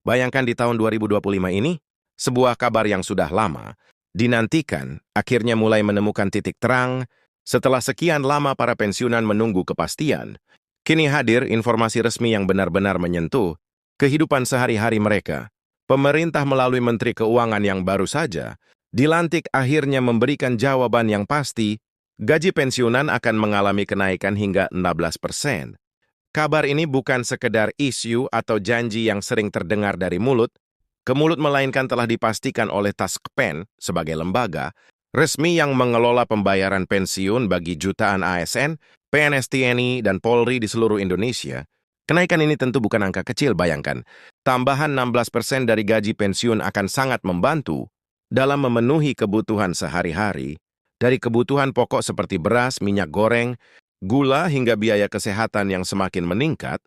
Bayangkan di tahun 2025 ini, sebuah kabar yang sudah lama, dinantikan, akhirnya mulai menemukan titik terang. Setelah sekian lama para pensiunan menunggu kepastian, kini hadir informasi resmi yang benar-benar menyentuh kehidupan sehari-hari mereka. Pemerintah melalui Menteri Keuangan yang baru saja dilantik akhirnya memberikan jawaban yang pasti, gaji pensiunan akan mengalami kenaikan hingga 16%. Kabar ini bukan sekedar isu atau janji yang sering terdengar dari mulut ke mulut, melainkan telah dipastikan oleh Taskpen sebagai lembaga resmi yang mengelola pembayaran pensiun bagi jutaan ASN, PNS TNI, dan Polri di seluruh Indonesia. Kenaikan ini tentu bukan angka kecil, bayangkan. Tambahan 16% dari gaji pensiun akan sangat membantu dalam memenuhi kebutuhan sehari-hari, dari kebutuhan pokok seperti beras, minyak goreng, gula, hingga biaya kesehatan yang semakin meningkat.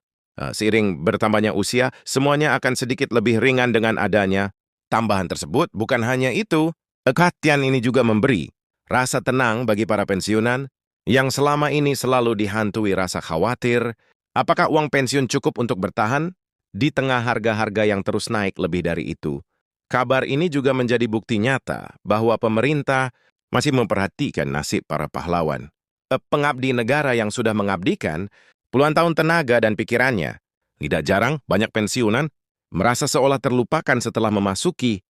Seiring bertambahnya usia, semuanya akan sedikit lebih ringan dengan adanya tambahan tersebut. Bukan hanya itu, kehatian ini juga memberi rasa tenang bagi para pensiunan yang selama ini selalu dihantui rasa khawatir. Apakah uang pensiun cukup untuk bertahan di tengah harga-harga yang terus naik lebih dari itu? Kabar ini juga menjadi bukti nyata bahwa pemerintah masih memperhatikan nasib para pahlawan, pengabdi negara yang sudah mengabdikan puluhan tahun tenaga dan pikirannya. Tidak jarang, banyak pensiunan merasa seolah terlupakan setelah memasuki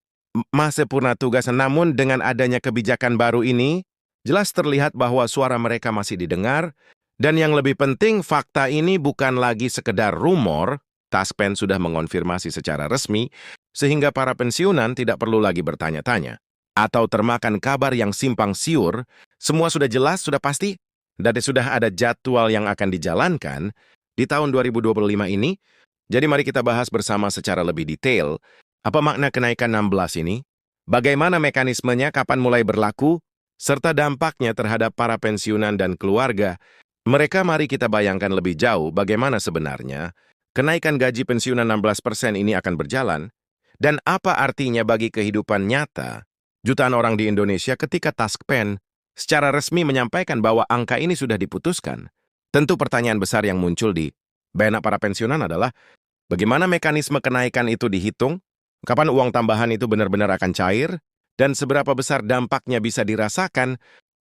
masa purna tugas. Namun dengan adanya kebijakan baru ini, jelas terlihat bahwa suara mereka masih didengar. Dan yang lebih penting, fakta ini bukan lagi sekedar rumor. Taskpen sudah mengonfirmasi secara resmi, sehingga para pensiunan tidak perlu lagi bertanya-tanya atau termakan kabar yang simpang siur. Semua sudah jelas, sudah pasti, dan sudah ada jadwal yang akan dijalankan di tahun 2025 ini. Jadi mari kita bahas bersama secara lebih detail, apa makna kenaikan 16 ini, bagaimana mekanismenya, kapan mulai berlaku, serta dampaknya terhadap para pensiunan dan keluarga mereka. Mari kita bayangkan lebih jauh bagaimana sebenarnya kenaikan gaji pensiunan 16% ini akan berjalan, dan apa artinya bagi kehidupan nyata jutaan orang di Indonesia ketika Taskpen secara resmi menyampaikan bahwa angka ini sudah diputuskan. Tentu pertanyaan besar yang muncul di benak para pensiunan adalah, bagaimana mekanisme kenaikan itu dihitung, kapan uang tambahan itu benar-benar akan cair, dan seberapa besar dampaknya bisa dirasakan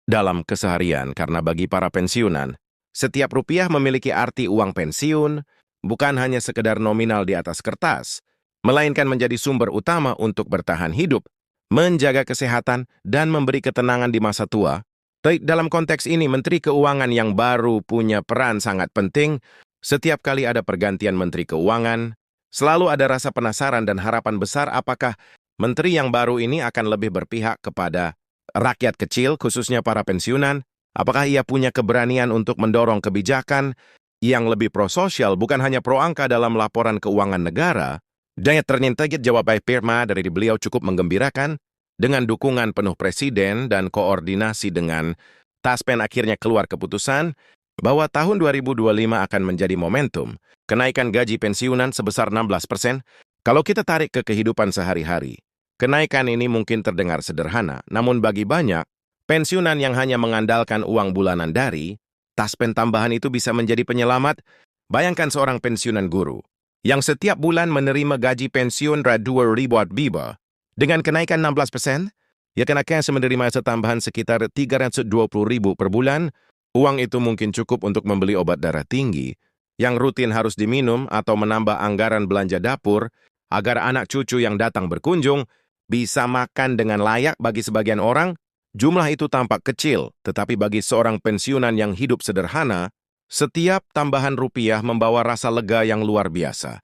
dalam keseharian. Karena bagi para pensiunan, setiap rupiah memiliki arti. Uang pensiun bukan hanya sekedar nominal di atas kertas, melainkan menjadi sumber utama untuk bertahan hidup, menjaga kesehatan, dan memberi ketenangan di masa tua. Dalam konteks ini, Menteri Keuangan yang baru punya peran sangat penting. Setiap kali ada pergantian Menteri Keuangan, selalu ada rasa penasaran dan harapan besar apakah Menteri yang baru ini akan lebih berpihak kepada rakyat kecil, khususnya para pensiunan. Apakah ia punya keberanian untuk mendorong kebijakan yang lebih prososial, bukan hanya pro angka dalam laporan keuangan negara? Dan ternyata jawaban Pirma dari beliau cukup menggembirakan. Dengan dukungan penuh Presiden dan koordinasi dengan Taskpen, akhirnya keluar keputusan bahwa tahun 2025 akan menjadi momentum kenaikan gaji pensiunan sebesar 16%. Kalau kita tarik ke kehidupan sehari-hari, kenaikan ini mungkin terdengar sederhana, namun bagi banyak pensiunan yang hanya mengandalkan uang bulanan dari Taskpen, tambahan itu bisa menjadi penyelamat. Bayangkan seorang pensiunan guru yang setiap bulan menerima gaji pensiun Rp2.000. Dengan kenaikan 16%, ia akan menerima tambahan sekitar Rp320.000 per bulan. Uang itu mungkin cukup untuk membeli obat darah tinggi yang rutin harus diminum atau menambah anggaran belanja dapur agar anak cucu yang datang berkunjung bisa makan dengan layak. Bagi sebagian orang, jumlah itu tampak kecil, tetapi bagi seorang pensiunan yang hidup sederhana, setiap tambahan rupiah membawa rasa lega yang luar biasa.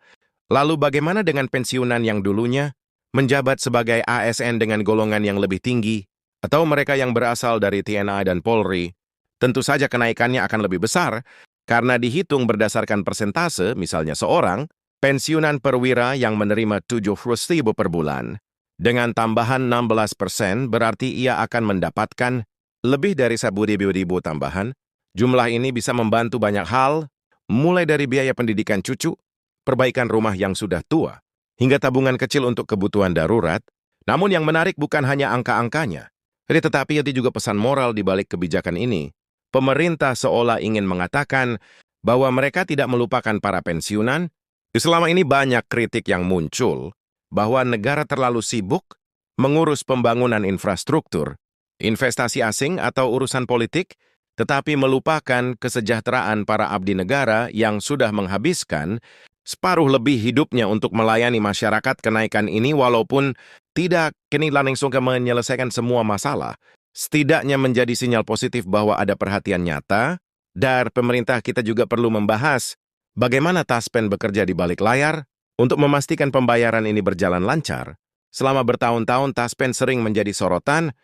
Lalu bagaimana dengan pensiunan yang dulunya menjabat sebagai ASN dengan golongan yang lebih tinggi, atau mereka yang berasal dari TNI dan Polri? Tentu saja kenaikannya akan lebih besar, karena dihitung berdasarkan persentase. Misalnya seorang pensiunan perwira yang menerima Rp7.000 per bulan, dengan tambahan 16% berarti ia akan mendapatkan lebih dari Rp1.000 tambahan. Jumlah ini bisa membantu banyak hal, mulai dari biaya pendidikan cucu, perbaikan rumah yang sudah tua, hingga tabungan kecil untuk kebutuhan darurat. Namun yang menarik bukan hanya angka-angkanya, tetapi itu juga pesan moral di balik kebijakan ini. Pemerintah seolah ingin mengatakan bahwa mereka tidak melupakan para pensiunan. Selama ini banyak kritik yang muncul bahwa negara terlalu sibuk mengurus pembangunan infrastruktur, investasi asing atau urusan politik, tetapi melupakan kesejahteraan para abdi negara yang sudah menghabiskan separuh lebih hidupnya untuk melayani masyarakat. Kenaikan ini walaupun tidak kini langsung menyelesaikan semua masalah, setidaknya menjadi sinyal positif bahwa ada perhatian nyata, dan pemerintah kita juga perlu membahas bagaimana Taspen bekerja di balik layar untuk memastikan pembayaran ini berjalan lancar. Selama bertahun-tahun Taspen sering menjadi sorotan,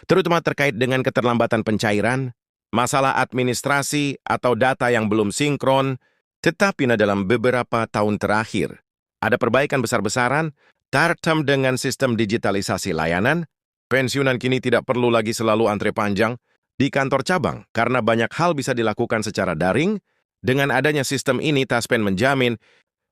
terutama terkait dengan keterlambatan pencairan, masalah administrasi atau data yang belum sinkron, tetapi dalam beberapa tahun terakhir, ada perbaikan besar-besaran, terutama dengan sistem digitalisasi layanan. Pensiunan kini tidak perlu lagi selalu antre panjang di kantor cabang, karena banyak hal bisa dilakukan secara daring. Dengan adanya sistem ini, Taspen menjamin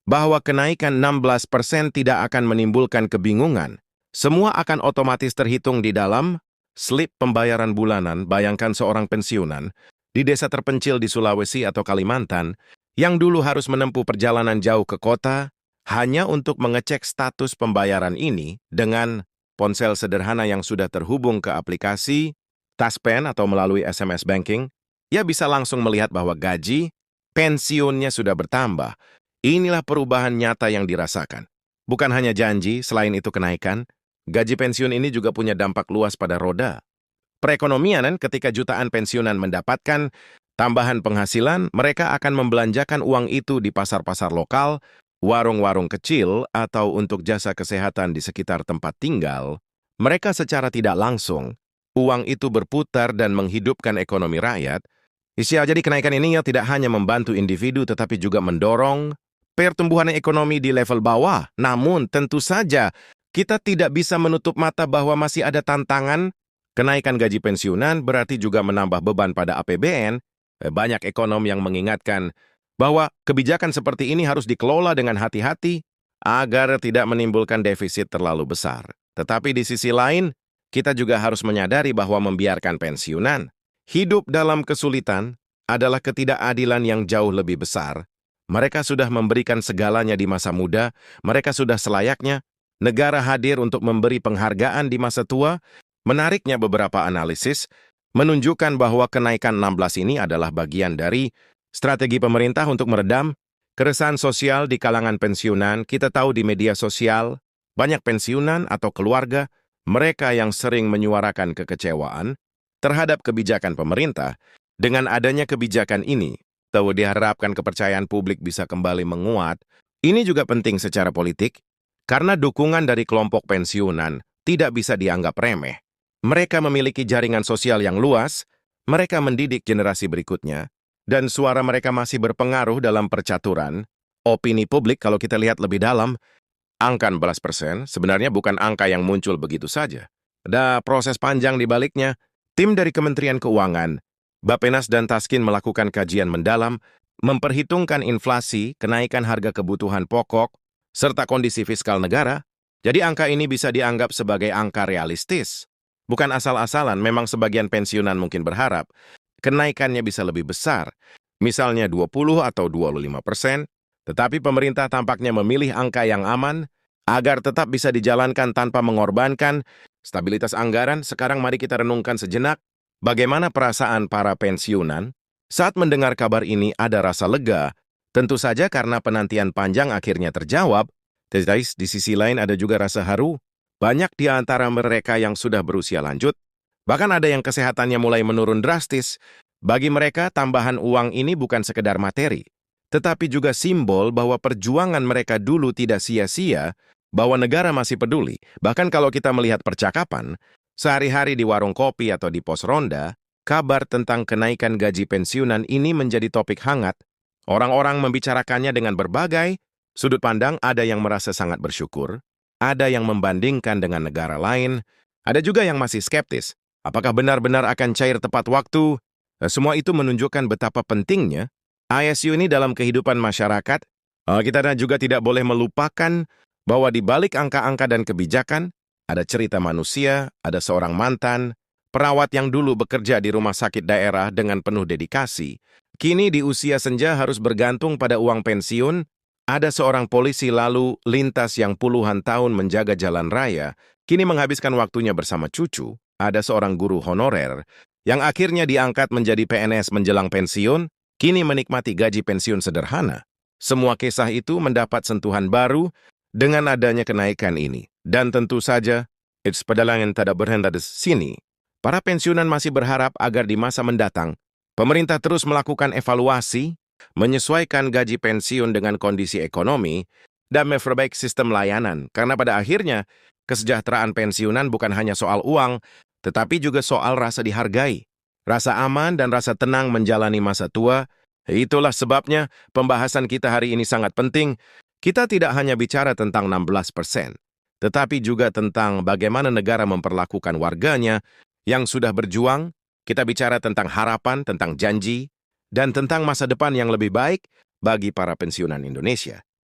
bahwa kenaikan 16% tidak akan menimbulkan kebingungan. Semua akan otomatis terhitung di dalam slip pembayaran bulanan. Bayangkan seorang pensiunan di desa terpencil di Sulawesi atau Kalimantan yang dulu harus menempuh perjalanan jauh ke kota hanya untuk mengecek status pembayaran ini dengan ponsel sederhana yang sudah terhubung ke aplikasi Taspen atau melalui SMS banking. Ia bisa langsung melihat bahwa gaji pensiunnya sudah bertambah. Inilah perubahan nyata yang dirasakan. Bukan hanya janji, selain itu kenaikan, gaji pensiun ini juga punya dampak luas pada roda perekonomian. Ketika jutaan pensiunan mendapatkan tambahan penghasilan, mereka akan membelanjakan uang itu di pasar-pasar lokal, warung-warung kecil, atau untuk jasa kesehatan di sekitar tempat tinggal. Mereka secara tidak langsung, uang itu berputar dan menghidupkan ekonomi rakyat. Jadi kenaikan ini tidak hanya membantu individu, tetapi juga mendorong pertumbuhan ekonomi di level bawah. Namun, tentu saja, kita tidak bisa menutup mata bahwa masih ada tantangan. Kenaikan gaji pensiunan berarti juga menambah beban pada APBN. Banyak ekonom yang mengingatkan bahwa kebijakan seperti ini harus dikelola dengan hati-hati agar tidak menimbulkan defisit terlalu besar. Tetapi di sisi lain, kita juga harus menyadari bahwa membiarkan pensiunan hidup dalam kesulitan adalah ketidakadilan yang jauh lebih besar. Mereka sudah memberikan segalanya di masa muda, mereka sudah selayaknya. Negara hadir untuk memberi penghargaan di masa tua. Menariknya, beberapa analisis menunjukkan bahwa kenaikan 16 ini adalah bagian dari strategi pemerintah untuk meredam keresahan sosial di kalangan pensiunan. Kita tahu di media sosial, banyak pensiunan atau keluarga, mereka yang sering menyuarakan kekecewaan terhadap kebijakan pemerintah. Dengan adanya kebijakan ini, diharapkan kepercayaan publik bisa kembali menguat. Ini juga penting secara politik, karena dukungan dari kelompok pensiunan tidak bisa dianggap remeh. Mereka memiliki jaringan sosial yang luas, mereka mendidik generasi berikutnya, dan suara mereka masih berpengaruh dalam percaturan opini publik. Kalau kita lihat lebih dalam, angka 16% sebenarnya bukan angka yang muncul begitu saja. Ada proses panjang di baliknya. Tim dari Kementerian Keuangan, Bappenas dan Taskin melakukan kajian mendalam, memperhitungkan inflasi, kenaikan harga kebutuhan pokok, serta kondisi fiskal negara. Jadi angka ini bisa dianggap sebagai angka realistis. Bukan asal-asalan. Memang sebagian pensiunan mungkin berharap kenaikannya bisa lebih besar, misalnya 20 atau 25%, tetapi pemerintah tampaknya memilih angka yang aman agar tetap bisa dijalankan tanpa mengorbankan stabilitas anggaran. Sekarang mari kita renungkan sejenak. Bagaimana perasaan para pensiunan saat mendengar kabar ini? Ada rasa lega, tentu saja karena penantian panjang akhirnya terjawab. Tetapi di sisi lain ada juga rasa haru. Banyak di antara mereka yang sudah berusia lanjut, bahkan ada yang kesehatannya mulai menurun drastis. Bagi mereka, tambahan uang ini bukan sekedar materi, tetapi juga simbol bahwa perjuangan mereka dulu tidak sia-sia, bahwa negara masih peduli. Bahkan kalau kita melihat percakapan sehari-hari di warung kopi atau di pos ronda, kabar tentang kenaikan gaji pensiunan ini menjadi topik hangat. Orang-orang membicarakannya dengan berbagai sudut pandang. Ada yang merasa sangat bersyukur, ada yang membandingkan dengan negara lain, ada juga yang masih skeptis. Apakah benar-benar akan cair tepat waktu? Semua itu menunjukkan betapa pentingnya ISU ini dalam kehidupan masyarakat. Kita juga tidak boleh melupakan bahwa di balik angka-angka dan kebijakan, ada cerita manusia, ada seorang mantan perawat yang dulu bekerja di rumah sakit daerah dengan penuh dedikasi. Kini di usia senja harus bergantung pada uang pensiun Ada seorang polisi lalu lintas yang puluhan tahun menjaga jalan raya, kini menghabiskan waktunya bersama cucu. Ada seorang guru honorer yang akhirnya diangkat menjadi PNS menjelang pensiun, kini menikmati gaji pensiun sederhana. Semua kisah itu mendapat sentuhan baru dengan adanya kenaikan ini. Dan tentu saja, it's pedalangan tidak berhenti di sini. Para pensiunan masih berharap agar di masa mendatang, pemerintah terus melakukan evaluasi, menyesuaikan gaji pensiun dengan kondisi ekonomi, dan memperbaiki sistem layanan. Karena pada akhirnya, kesejahteraan pensiunan bukan hanya soal uang, tetapi juga soal rasa dihargai, rasa aman dan rasa tenang menjalani masa tua. Itulah sebabnya pembahasan kita hari ini sangat penting. Kita tidak hanya bicara tentang 16%, tetapi juga tentang bagaimana negara memperlakukan warganya yang sudah berjuang. Kita bicara tentang harapan, tentang janji, dan tentang masa depan yang lebih baik bagi para pensiunan Indonesia.